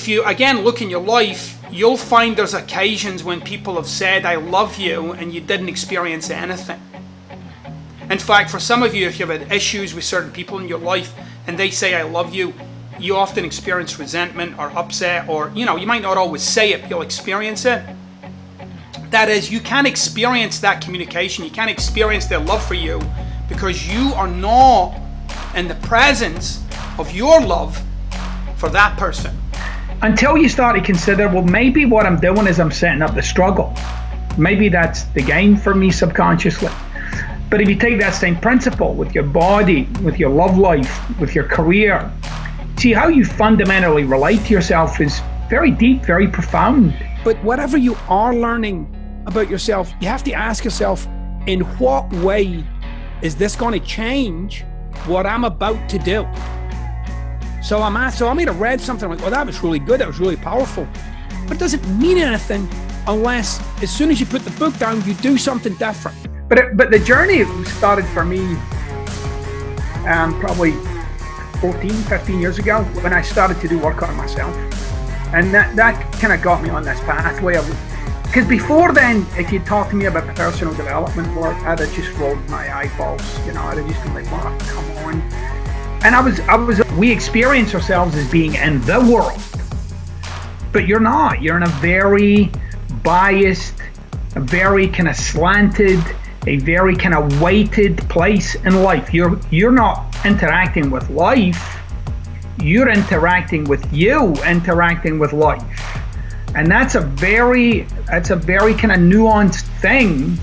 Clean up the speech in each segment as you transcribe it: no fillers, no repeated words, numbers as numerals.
if you again look in your life, you'll find there's occasions when people have said I love you and you didn't experience anything. In fact, for some of you, if you've had issues with certain people in your life and they say I love you, you often experience resentment or upset, or you might not always say it, but you'll experience it. That is, you can't experience that communication, you can't experience their love for you because you are not in the presence of your love for that person. Until you start to consider, well, maybe what I'm doing is I'm setting up the struggle. Maybe that's the game for me subconsciously. But if you take that same principle with your body, with your love life, with your career, see how you fundamentally relate to yourself is very deep, very profound. But whatever you are learning about yourself, you have to ask yourself, in what way is this going to change what I'm about to do? So I might have read something like, well, that was really good, that was really powerful. But it doesn't mean anything unless, as soon as you put the book down, you do something different. But the journey started for me probably 14, 15 years ago when I started to do work on myself. And that kind of got me on this pathway of, because before then, if you talked to me about personal development work, I'd have just rolled my eyeballs, I'd have just been like, oh, come on. And we experience ourselves as being in the world, but you're not. You're in a very biased, a very kind of slanted, a very kind of weighted place in life. You're not interacting with life. You're interacting with you, interacting with life. And that's a very kind of nuanced thing.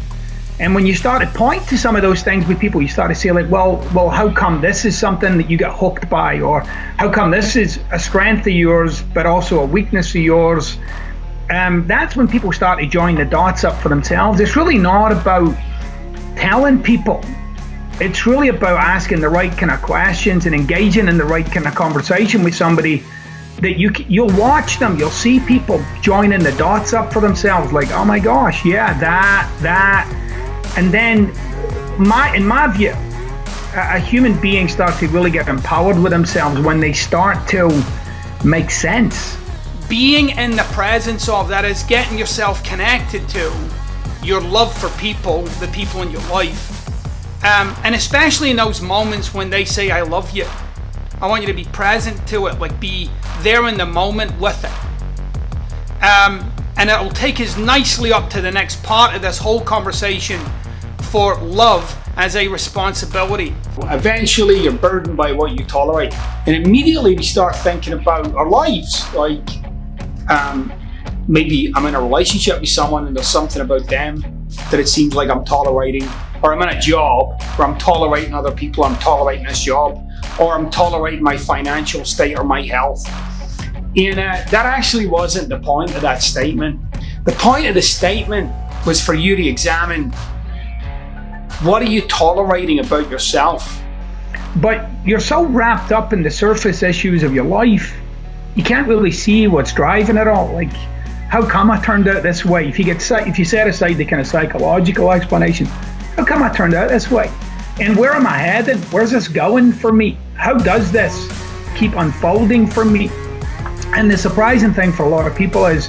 And when you start to point to some of those things with people, you start to say like, well, how come this is something that you get hooked by? Or how come this is a strength of yours, but also a weakness of yours? That's when people start to join the dots up for themselves. It's really not about telling people. It's really about asking the right kind of questions and engaging in the right kind of conversation with somebody that you'll watch them, you'll see people joining the dots up for themselves, like, oh my gosh, yeah, that. And then, in my view, a human being starts to really get empowered with themselves when they start to make sense. Being in the presence of, that is, getting yourself connected to your love for people, the people in your life. And especially in those moments when they say, I love you. I want you to be present to it, like be there in the moment with it. And it'll take us nicely up to the next part of this whole conversation for love as a responsibility. Eventually you're burdened by what you tolerate, and immediately we start thinking about our lives, like maybe I'm in a relationship with someone and there's something about them that it seems like I'm tolerating, or I'm in a job where I'm tolerating other people, I'm tolerating this job, or I'm tolerating my financial state or my health. And that actually wasn't the point of that statement. The point of the statement was for you to examine, what are you tolerating about yourself? But you're so wrapped up in the surface issues of your life, you can't really see what's driving it all. Like, how come I turned out this way? If you set aside the kind of psychological explanation, how come I turned out this way? And where am I headed? Where's this going for me? How does this keep unfolding for me? And the surprising thing for a lot of people is,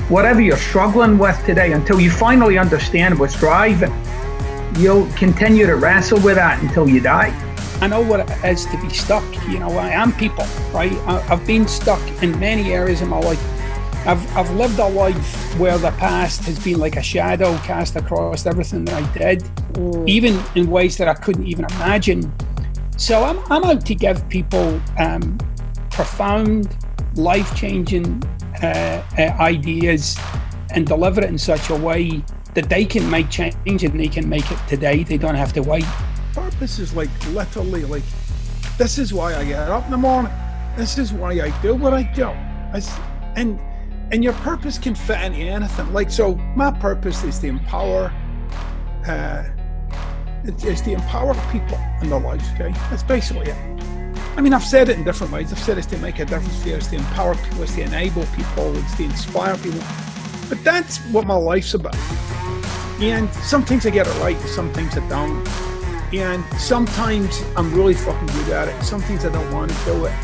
whatever you're struggling with today, until you finally understand what's driving, you'll continue to wrestle with that until you die. I know what it is to be stuck. I am people, right? I've been stuck in many areas of my life. I've lived a life where the past has been like a shadow cast across everything that I did, even in ways that I couldn't even imagine. So I'm out to give people profound, life-changing ideas and deliver it in such a way that they can make change and they can make it today. They don't have to wait. Purpose is like literally like, this is why I get up in the morning. This is why I do what I do. And your purpose can fit into anything. Like, so my purpose is to empower, it's to empower people in their lives, okay? That's basically it. I mean, I've said it in different ways. I've said it's to make a difference here, it's to empower people, it's to enable people, it's to inspire people. But that's what my life's about. And sometimes I get it right, and sometimes I don't. And sometimes I'm really fucking good at it. Sometimes I don't want to do it.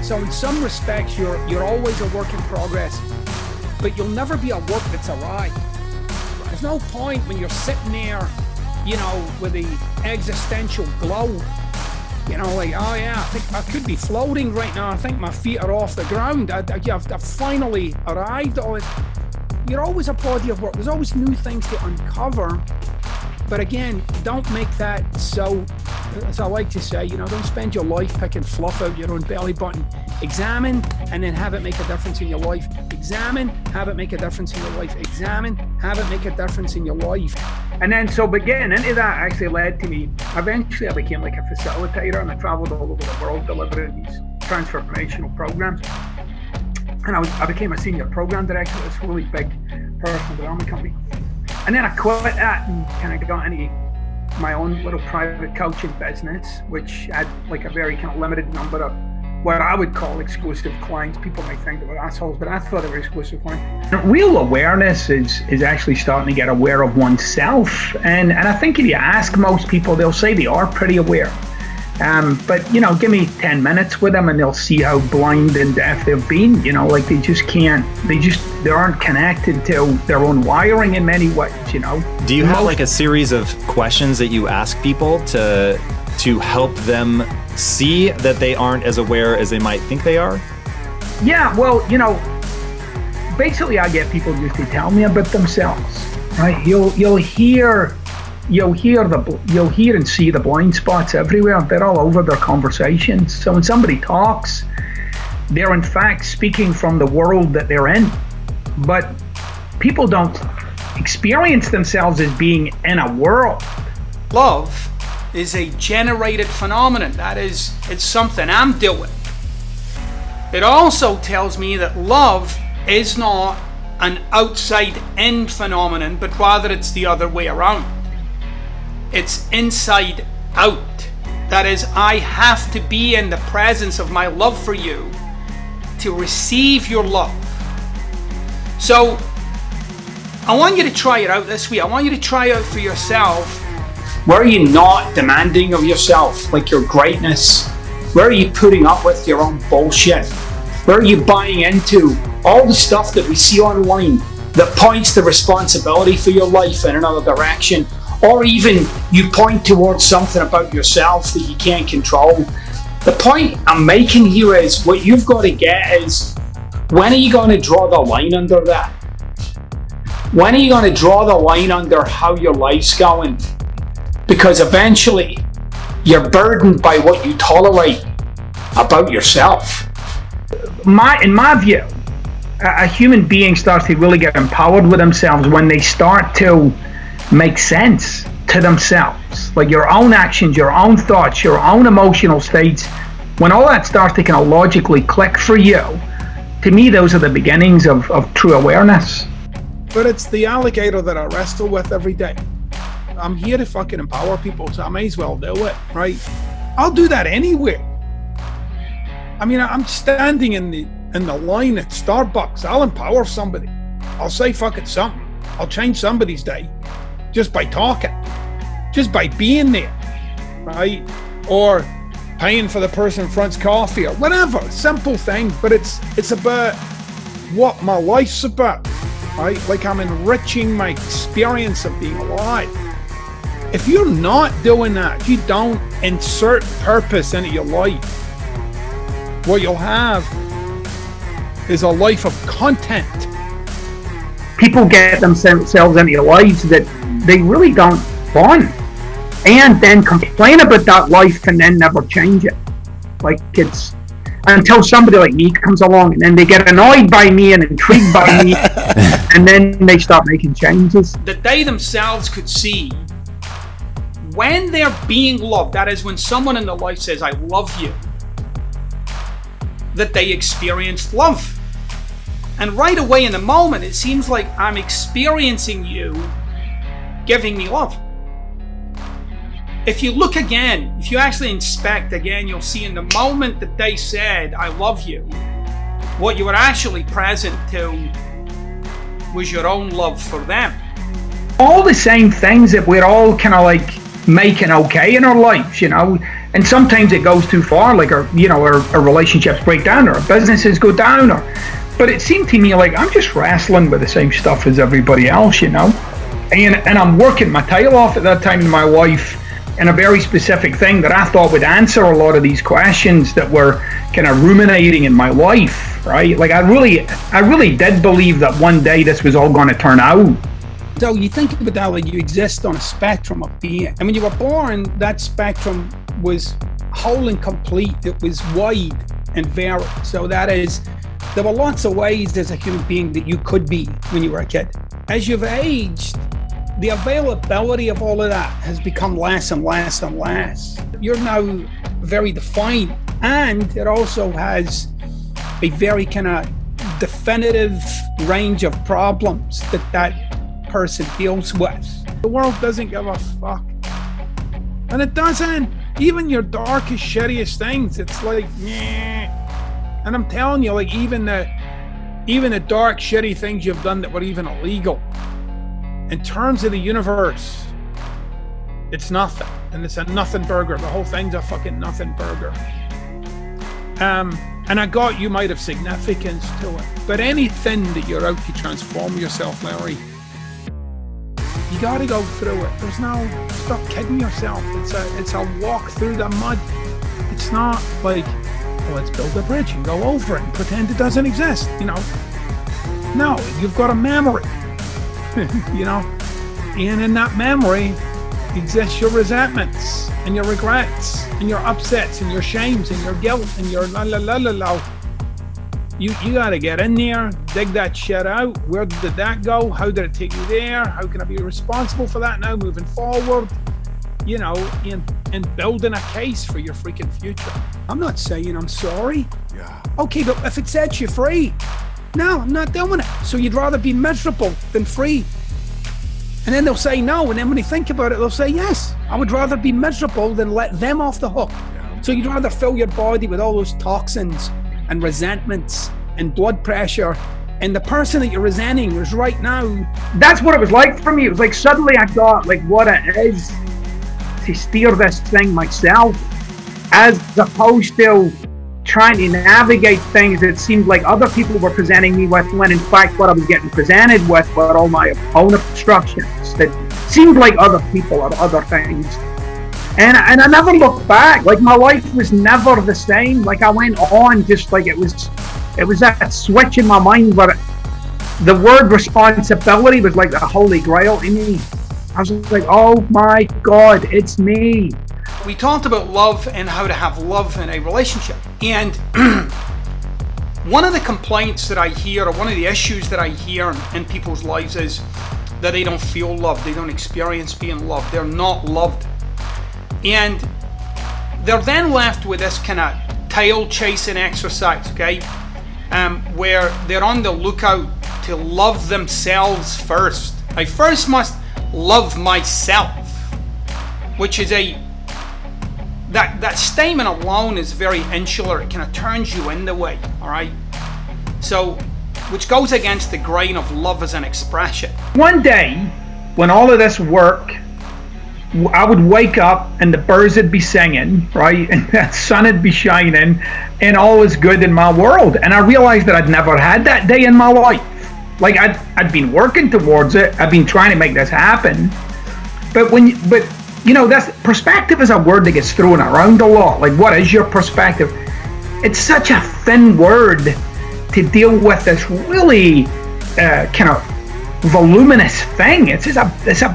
So in some respects, you're always a work in progress, but you'll never be a work that's arrived. There's no point when you're sitting there, with the existential glow, like, oh yeah, I think I could be floating right now. I think my feet are off the ground. I've finally arrived. You're always a body of work. There's always new things to uncover. But again, don't make that so, as I like to say, don't spend your life picking fluff out your own belly button. Examine and then have it make a difference in your life. Examine, have it make a difference in your life. Examine, have it make a difference in your life. And then, so getting into that actually led to me, eventually I became like a facilitator, and I traveled all over the world delivering these transformational programs. And I became a senior program director at this really big personal development company. And then I quit that and kind of got into my own little private coaching business, which had like a very kind of limited number of what I would call exclusive clients. People may think they were assholes, but I thought they were exclusive clients. Real awareness is actually starting to get aware of oneself. And I think if you ask most people, they'll say they are pretty aware. But give me 10 minutes with them and they'll see how blind and deaf they've been. Like they aren't connected to their own wiring in many ways. Do you have like a series of questions that you ask people to help them see that they aren't as aware as they might think they are? Yeah, well, basically I get people just to tell me about themselves, right? You'll hear and see the blind spots everywhere. They're all over their conversations. So when somebody talks, they're in fact speaking from the world that they're in. But people don't experience themselves as being in a world. Love is a generated phenomenon. That is, it's something I'm doing. It also tells me that love is not an outside-in phenomenon, but rather it's the other way around. It's inside out. That is, I have to be in the presence of my love for you to receive your love. So I want you to try it out this week. I want you to try it out for yourself. Where are you not demanding of yourself, like your greatness? Where are you putting up with your own bullshit? Where are you buying into all the stuff that we see online that points the responsibility for your life in another direction? Or even you point towards something about yourself that you can't control. The point I'm making here is, what you've got to get is, when are you going to draw the line under that? When are you going to draw the line under how your life's going? Because eventually you're burdened by what you tolerate about yourself. In my view, a human being starts to really get empowered with themselves when they start to make sense to themselves. Like your own actions, your own thoughts, your own emotional states. When all that starts to kind of logically click for you, to me, those are the beginnings of true awareness. But it's the alligator that I wrestle with every day. I'm here to fucking empower people, so I may as well do it, right? I'll do that anywhere. I mean, I'm standing in the line at Starbucks. I'll empower somebody. I'll say fucking something. I'll change somebody's day just by talking, just by being there, right? Or paying for the person in front's coffee or whatever, simple thing. But it's about what my life's about, right? Like I'm enriching my experience of being alive. If you're not doing that, if you don't insert purpose into your life, what you'll have is a life of content. People get themselves into your lives that they really don't want, and then complain about that life and then never change it. Like it's until somebody like me comes along and then they get annoyed by me and intrigued by me and then they start making changes. That they themselves could see when they're being loved, that is when someone in their life says, I love you, that they experienced love. And right away in the moment, it seems like I'm experiencing you giving me love. If you look again, if you actually inspect again, you'll see in the moment that they said, I love you, what you were actually present to was your own love for them. All the same things that we're all kind of like making okay in our lives, And sometimes it goes too far, like our relationships break down, or our businesses go down, but it seemed to me like I'm just wrestling with the same stuff as everybody else, and I'm working my tail off at that time to my wife in a very specific thing that I thought would answer a lot of these questions that were kind of ruminating in my life, right? Like I really did believe that one day this was all going to turn out. So you think about that, like you exist on a spectrum of being. And when you were born, that spectrum was whole and complete. It was wide and varied. So that is, there were lots of ways as a human being that you could be when you were a kid. As you've aged, the availability of all of that has become less and less and less. You're now very defined, and it also has a very kind of definitive range of problems that person deals with. The world doesn't give a fuck. And it doesn't. Even your darkest, shittiest things, it's like, yeah. And I'm telling you, like even the dark, shitty things you've done that were even illegal, in terms of the universe, it's nothing. And it's a nothing burger. The whole thing's a fucking nothing burger. And I got you might have significance to it. But anything that you're out to transform yourself, Larry, you got to go through it. Stop kidding yourself. It's a walk through the mud. It's not like, well, let's build a bridge and go over it and pretend it doesn't exist, No, you've got a memory, and in that memory exists your resentments and your regrets and your upsets and your shames and your guilt and your la la la la la. You got to get in there, dig that shit out. Where did that go? How did it take you there? How can I be responsible for that now moving forward? And building a case for your freaking future. I'm not saying I'm sorry. Yeah. Okay, but if it sets you free, no, I'm not doing it. So you'd rather be miserable than free. And then they'll say no, and then when they think about it, they'll say yes. I would rather be miserable than let them off the hook. Yeah. So you'd rather fill your body with all those toxins and resentments and blood pressure, and the person that you're resenting is right now. That's what it was like for me. It was like suddenly I got like what it is to steer this thing myself, as opposed to trying to navigate things that seemed like other people were presenting me with, when in fact what I was getting presented with were all my own obstructions that seemed like other people or other things. And I never looked back. Like my life was never the same. Like I went on just like it was that switch in my mind where the word responsibility was like the holy grail in me. I was like, oh my God, it's me. We talked about love and how to have love in a relationship. And one of the complaints that I hear, or one of the issues that I hear in people's lives, is that they don't feel loved. They don't experience being loved. They're not loved. And they're then left with this kind of tail chasing exercise, okay? Where they're on the lookout to love themselves first. I first must love myself, which is that statement alone is very insular. It kind of turns you in the way, all right? So, which goes against the grain of love as an expression. One day, when all of this work, I would wake up and the birds would be singing, right? And the sun would be shining and all was good in my world. And I realized that I'd never had that day in my life. Like I'd been working towards it. I've been trying to make this happen. But that's perspective is a word that gets thrown around a lot. Like, what is your perspective? It's such a thin word to deal with this really kind of voluminous thing.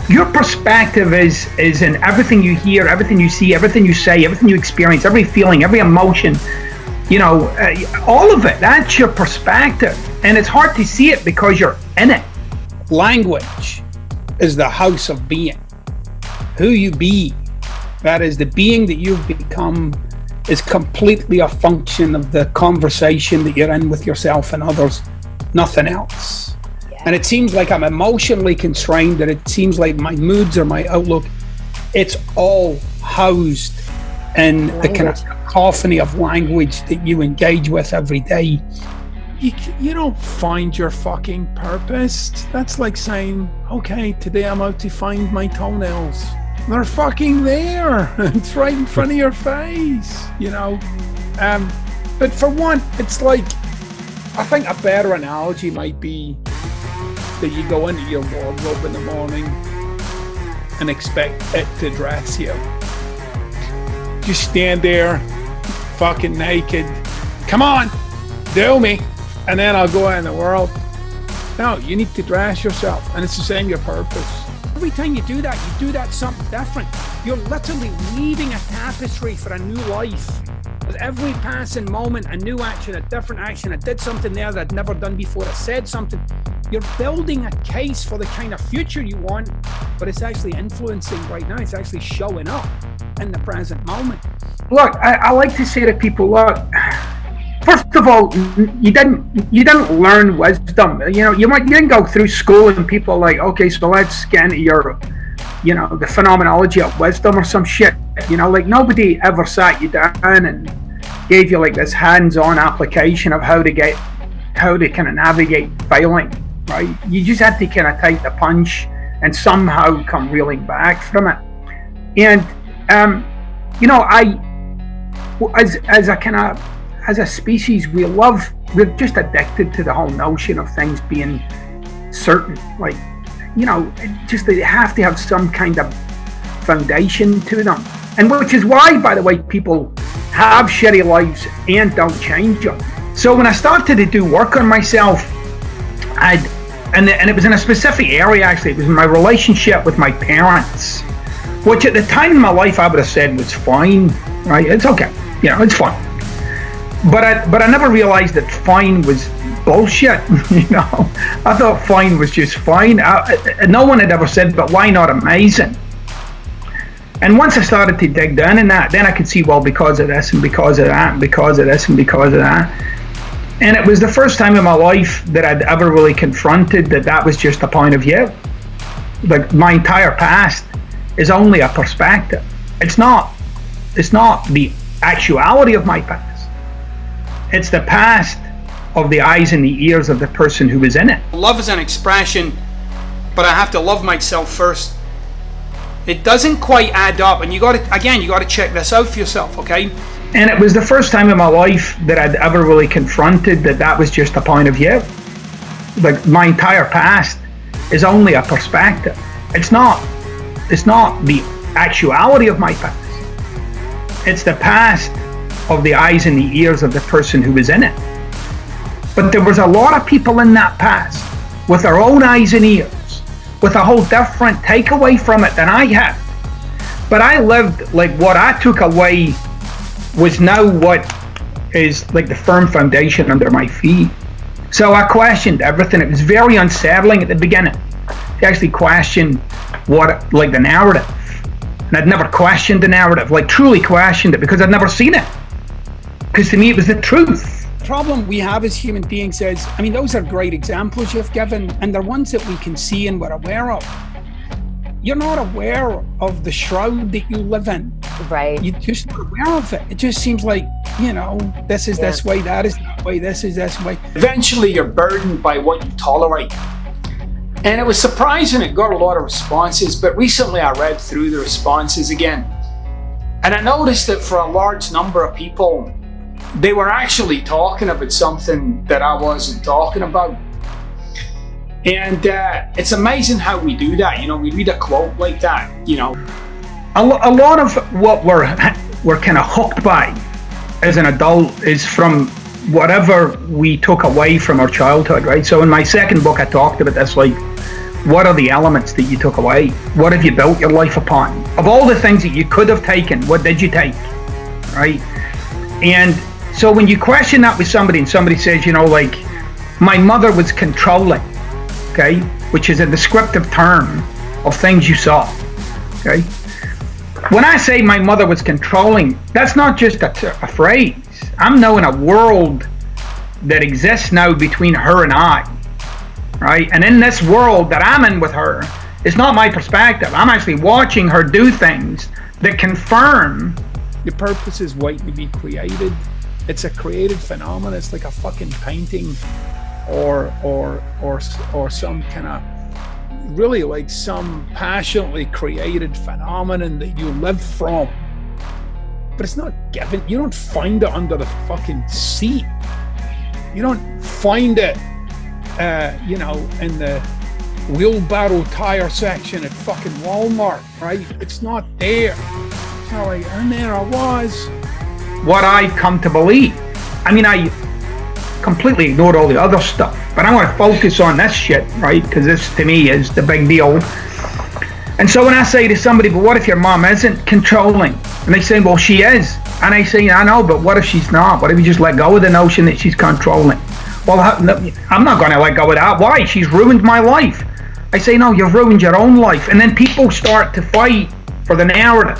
Your perspective is in everything you hear, everything you see, everything you say, everything you experience, every feeling, every emotion, all of it. That's your perspective, and it's hard to see it because you're in it. Language is the house of being. Who you be, that is the being that you've become, is completely a function of the conversation that you're in with yourself and others, nothing else. And it seems like I'm emotionally constrained, and it seems like my moods or my outlook, it's all housed in the kind of cacophony of language that you engage with every day. You don't find your fucking purpose. That's like saying, okay, today I'm out to find my toenails. They're fucking there. It's right in front of your face, you know. But for one, it's like, I think a better analogy might be that you go into your wardrobe in the morning and expect it to dress you. Just stand there, fucking naked. Come on, do me, and then I'll go out in the world. No, you need to dress yourself, and it's the same your purpose. Every time you do that something different. You're literally weaving a tapestry for a new life. With every passing moment, a new action, a different action. I did something there that I'd never done before. I said something. You're building a case for the kind of future you want, but it's actually influencing right now. It's actually showing up in the present moment. Look, I like to say to people, look, first of all, you didn't learn wisdom. You know, you didn't go through school and people are like, okay, so let's get into your, you know, the phenomenology of wisdom or some shit. You know, like nobody ever sat you down and gave you like this hands-on application of how to kind of navigate failing, right? You just had to kind of take the punch and somehow come reeling back from it. And you know, as a species, we're just addicted to the whole notion of things being certain. Like, you know, just they have to have some kind of foundation to them. And which is why, by the way, people have shitty lives and don't change them. So when I started to do work on myself, and it was in a specific area, actually. It was my relationship with my parents, which at the time in my life I would have said was fine, right? It's okay, you know, it's fine. But I never realized that fine was bullshit, you know. I thought fine was just fine. No one had ever said, but why not amazing? And once I started to dig down in that, then I could see, well, because of this and because of that and because of this and because of that. And it was the first time in my life that I'd ever really confronted that was just a point of view. Like, my entire past is only a perspective. It's not the actuality of my past. It's the past of the eyes and the ears of the person who was in it. Love is an expression, but I have to love myself first. It doesn't quite add up, and you got to check this out for yourself, okay? And it was the first time in my life that I'd ever really confronted that was just a point of view. Like, my entire past is only a perspective. It's not the actuality of my past. It's the past of the eyes and the ears of the person who was in it. But there was a lot of people in that past with their own eyes and ears, with a whole different takeaway from it than I had. But I lived like what I took away was now what is like the firm foundation under my feet. So I questioned everything. It was very unsettling at the beginning to actually question like the narrative. And I'd never questioned the narrative, like truly questioned it, because I'd never seen it. Because to me it was the truth. The problem we have as human beings is, I mean, those are great examples you've given, and they're ones that we can see and we're aware of. You're not aware of the shroud that you live in. Right. You're just not aware of it. It just seems like, you know, this is this way, that is that way, this is this way. Eventually you're burdened by what you tolerate. And it was surprising, it got a lot of responses, but recently I read through the responses again. And I noticed that for a large number of people, they were actually talking about something that I wasn't talking about. And it's amazing how we do that. You know, we read a quote like that, you know. A lot of what we're kind of hooked by as an adult is from whatever we took away from our childhood, right? So in my second book, I talked about this, like, what are the elements that you took away? What have you built your life upon? Of all the things that you could have taken, what did you take, right? And so when you question that with somebody and somebody says, you know, like, my mother was controlling, okay, which is a descriptive term of things you saw, okay? When I say my mother was controlling, that's not just a phrase. I'm now in a world that exists now between her and I, right? And in this world that I'm in with her, it's not my perspective. I'm actually watching her do things that confirm. Your purpose is waiting to be created. It's a created phenomenon. It's like a fucking painting or some kind of really like some passionately created phenomenon that you live from. But it's not given. You don't find it under the fucking seat. You don't find it, in the wheelbarrow tire section at fucking Walmart, right? It's not there. It's not like, and there I was. What I've come to believe. I mean, I completely ignored all the other stuff, but I want to focus on this shit, right? Because this, to me, is the big deal. And so when I say to somebody, but what if your mom isn't controlling? And they say, well, she is. And I say, I know, but what if she's not? What if you just let go of the notion that she's controlling? Well, I'm not going to let go of that. Why? She's ruined my life. I say, no, you've ruined your own life. And then people start to fight for the narrative.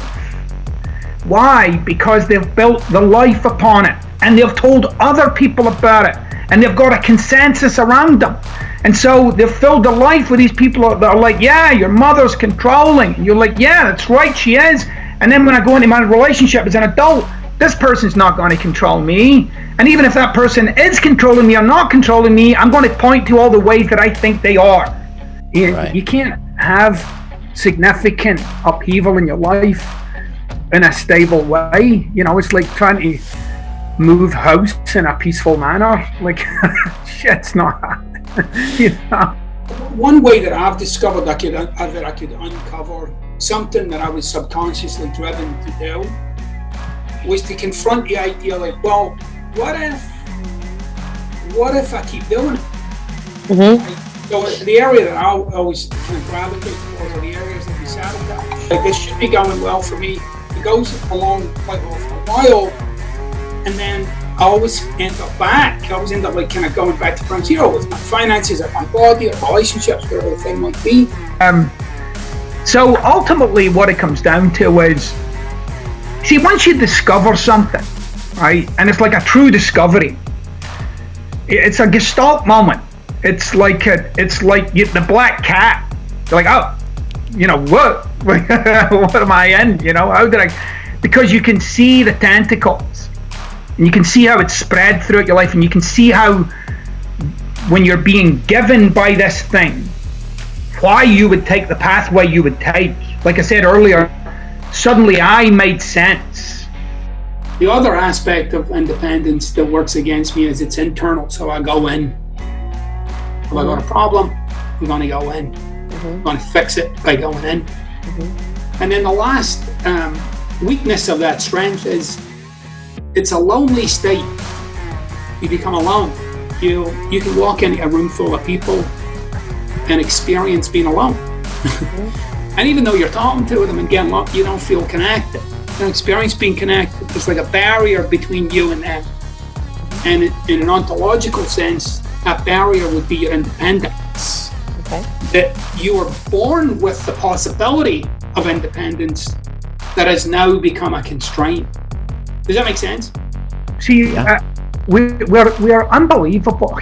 Why? Because they've built the life upon it. And they've told other people about it. And they've got a consensus around them. And so they've filled their life with these people that are like, yeah, your mother's controlling. And you're like, yeah, that's right, she is. And then when I go into my relationship as an adult, this person's not going to control me. And even if that person is controlling me or not controlling me, I'm going to point to all the ways that I think they are. Right. You can't have significant upheaval in your life in a stable way. You know, it's like trying to move house in a peaceful manner. Like, shit's not happening, you know. One way that I've discovered that I could uncover something that I was subconsciously driven to do was to confront the idea, like, well, what if I keep doing it? Mm-hmm. Like, so the area that I always kind of gravitate towards are the areas that we sabotage. Like, this should be going well for me. It goes along quite well for a while, and then I always end up back. I always end up like kind of going back to ground zero with my finances, or my body, or relationships, whatever the thing might be. So ultimately what it comes down to is, see, once you discover something, right, and it's like a true discovery, it's a gestalt moment. It's like the black cat. You're like, oh, you know, what? What am I in? You know, how did I? Because you can see the tentacles, and you can see how it's spread throughout your life, and you can see how, when you're being given by this thing, why you would take the pathway you would take. Like I said earlier, suddenly I made sense. The other aspect of independence that works against me is it's internal. So I go in. If I got a problem, I'm going to go in. I'm going to fix it by going in. And then the last weakness of that strength is it's a lonely state. You become alone. You can walk into a room full of people and experience being alone. And even though you're talking to them and getting along, you don't feel connected. You don't experience being connected. There's like a barrier between you and them. And in an ontological sense, that barrier would be your independence. Okay. That you were born with the possibility of independence that has now become a constraint. Does that make sense? See, we're unbelievable.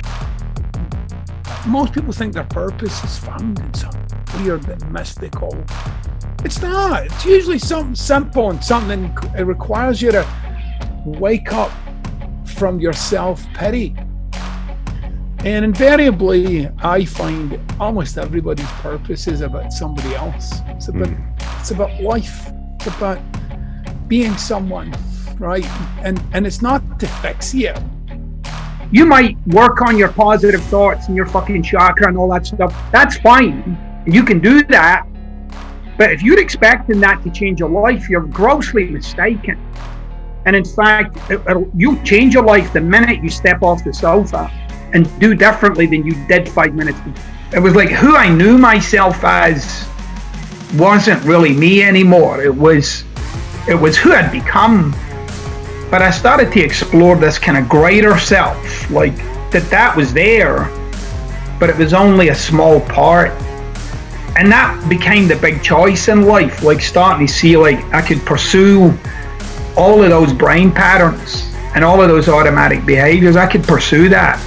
Most people think their purpose is found in something weird and mystical. It's not. It's usually something simple and something it requires you to wake up from your self-pity. And invariably, I find almost everybody's purpose is about somebody else. It's about life. It's about being someone, right? And it's not to fix you. You might work on your positive thoughts and your fucking chakra and all that stuff. That's fine. You can do that. But if you're expecting that to change your life, you're grossly mistaken. And in fact, you change your life the minute you step off the sofa and do differently than you did 5 minutes before. It was like who I knew myself as wasn't really me anymore. It was who I'd become. But I started to explore this kind of greater self, like that was there, but it was only a small part. And that became the big choice in life, like starting to see like I could pursue all of those brain patterns and all of those automatic behaviors. I could pursue that.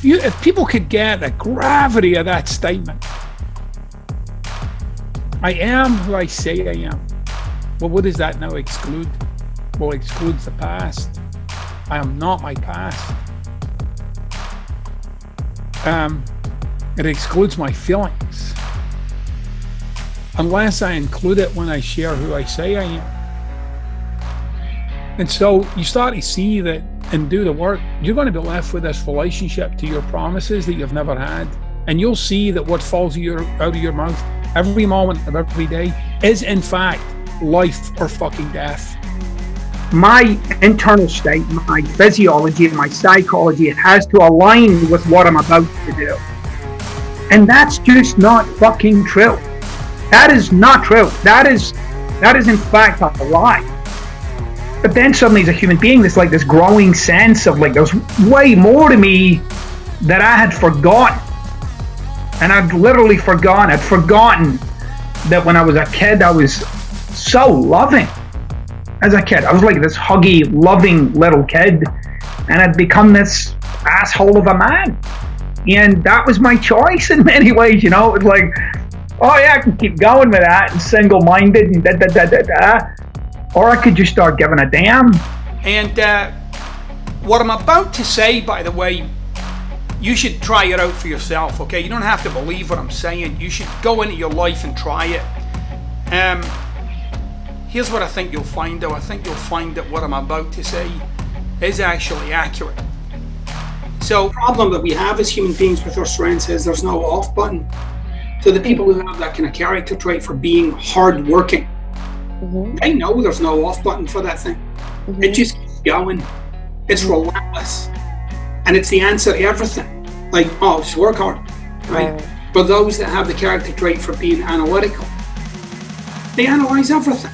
If people could get the gravity of that statement, I am who I say I am. Well, what does that now exclude? Well, it excludes the past. I am not my past. It excludes my feelings. Unless I include it when I share who I say I am. And so you start to see that and do the work, you're going to be left with this relationship to your promises that you've never had. And you'll see that what falls out of your mouth every moment of every day is in fact life or fucking death. My internal state, my physiology, my psychology, it has to align with what I'm about to do. And that's just not fucking true. That is not true. That is in fact a lie. But then suddenly as a human being, there's like this growing sense of like, there's way more to me that I had forgotten. And I'd literally forgotten. I'd forgotten that when I was a kid, I was so loving. As a kid, I was like this huggy, loving little kid. And I'd become this asshole of a man. And that was my choice in many ways, you know. It was like, oh yeah, I can keep going with that and single-minded and da-da-da-da-da. Or I could just start giving a damn. And what I'm about to say, by the way, you should try it out for yourself, okay? You don't have to believe what I'm saying. You should go into your life and try it. Here's what I think you'll find, though. I think you'll find that what I'm about to say is actually accurate. So the problem that we have as human beings with our strengths is there's no off button. So the people who have that kind of character trait for being hardworking, they know there's no off button for that thing. It just keeps going. It's relentless. And it's the answer to everything. Like, oh, just work hard, right? For those that have the character trait for being analytical, they analyze everything,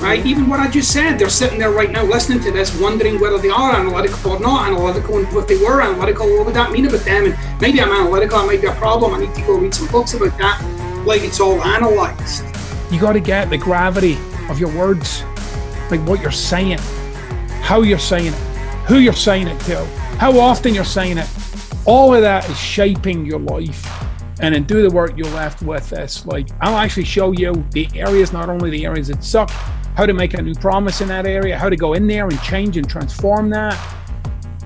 right? Even what I just said, they're sitting there right now listening to this, wondering whether they are analytical or not analytical, and if they were analytical, what would that mean about them? And maybe I'm analytical, I might be a problem, I need to go read some books about that. Like, it's all analyzed. You got to get the gravity of your words, like what you're saying, how you're saying it, who you're saying it to, how often you're saying it. All of that is shaping your life. And then do the work you're left with this. Like, I'll actually show you the areas, not only the areas that suck, how to make a new promise in that area, how to go in there and change and transform that.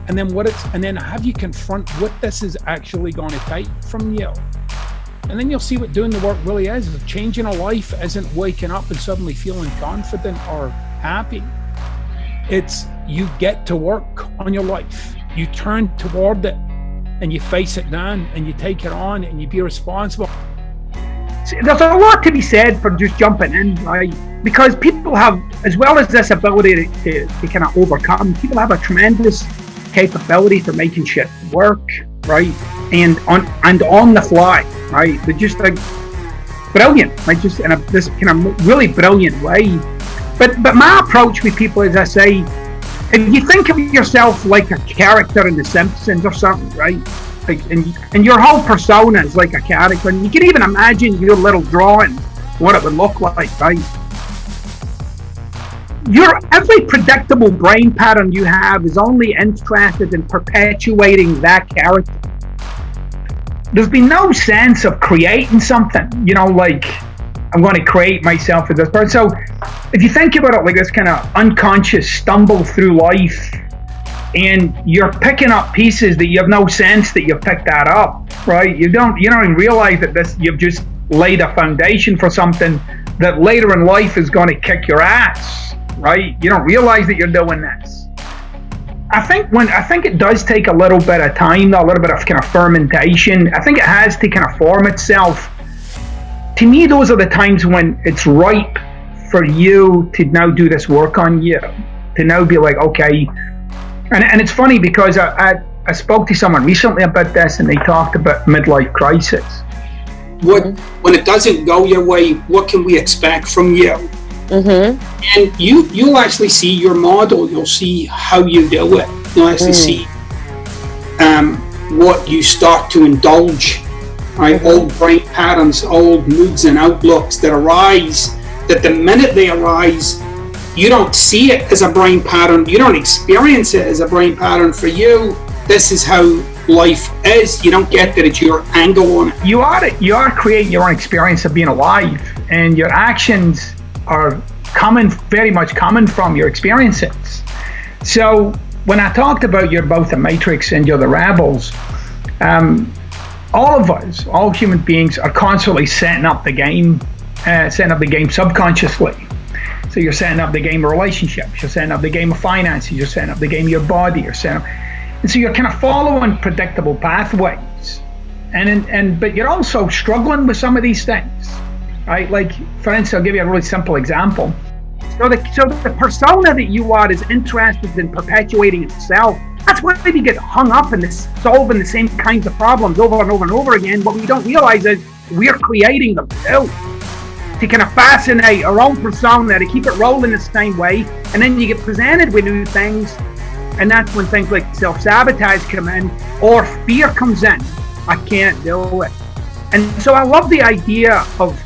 And then have you confront what this is actually going to take from you. And then you'll see what doing the work really is. Changing a life isn't waking up and suddenly feeling confident or happy. It's you get to work on your life. You turn toward it and you face it down and you take it on and you be responsible. There's a lot to be said for just jumping in, right? Because people have, as well as this ability to kind of overcome, people have a tremendous capability for making shit work, right? And on the fly, right? They're just like brilliant, like just in this kind of really brilliant way. But my approach with people is, I say, if you think of yourself like a character in The Simpsons or something, right? Like, and your whole persona is like a character, and you can even imagine your little drawing, what it would look like, right? Every predictable brain pattern you have is only interested in perpetuating that character. There's been no sense of creating something, you know, like, I'm going to create myself as this person. So if you think about it like this kind of unconscious stumble through life, and you're picking up pieces that you have no sense that you picked that up, right? You don't even realize that you've just laid a foundation for something that later in life is going to kick your ass, right? You don't realize that you're doing this. I think it does take a little bit of time, a little bit of kind of fermentation. I think it has to kind of form itself. To me, those are the times when it's ripe for you to now do this work on you, to now be like, okay. And it's funny because I spoke to someone recently about this, and they talked about midlife crisis. When it doesn't go your way, what can we expect from you? And you'll actually see your model. You'll see how you do it. You'll actually see what you start to indulge. Right? Old brain patterns, old moods and outlooks that arise, that the minute they arise, you don't see it as a brain pattern. You don't experience it as a brain pattern. For you, this is how life is. You don't get that it's your angle on it. You are creating your own experience of being alive, and your actions are very much coming from your experiences. So when I talked about you're both the Matrix and you're the rebels, all of us, all human beings, are constantly setting up the game subconsciously. So you're setting up the game of relationships, you're setting up the game of finances, you're setting up the game of your body, and so you're kind of following predictable pathways. But you're also struggling with some of these things, right? Like, for instance, I'll give you a really simple example. So the persona that you are is interested in perpetuating itself. That's why we get hung up in this solving the same kinds of problems over and over and over again. What we don't realize is we're creating them too, to kind of fascinate our own persona, to keep it rolling the same way. And then you get presented with new things, and that's when things like self-sabotage come in, or fear comes in. I can't do it. And so I love the idea of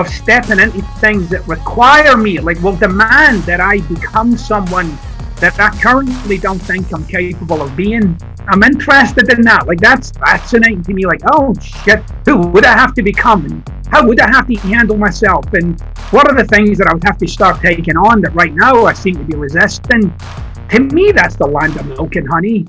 stepping into things that require me, like, will demand that I become someone that I currently don't think I'm capable of being. I'm interested in that. Like, that's fascinating to me. Like, oh shit, who would I have to become? And how would I have to handle myself? And what are the things that I would have to start taking on that right now I seem to be resisting? To me, that's the land of milk and honey.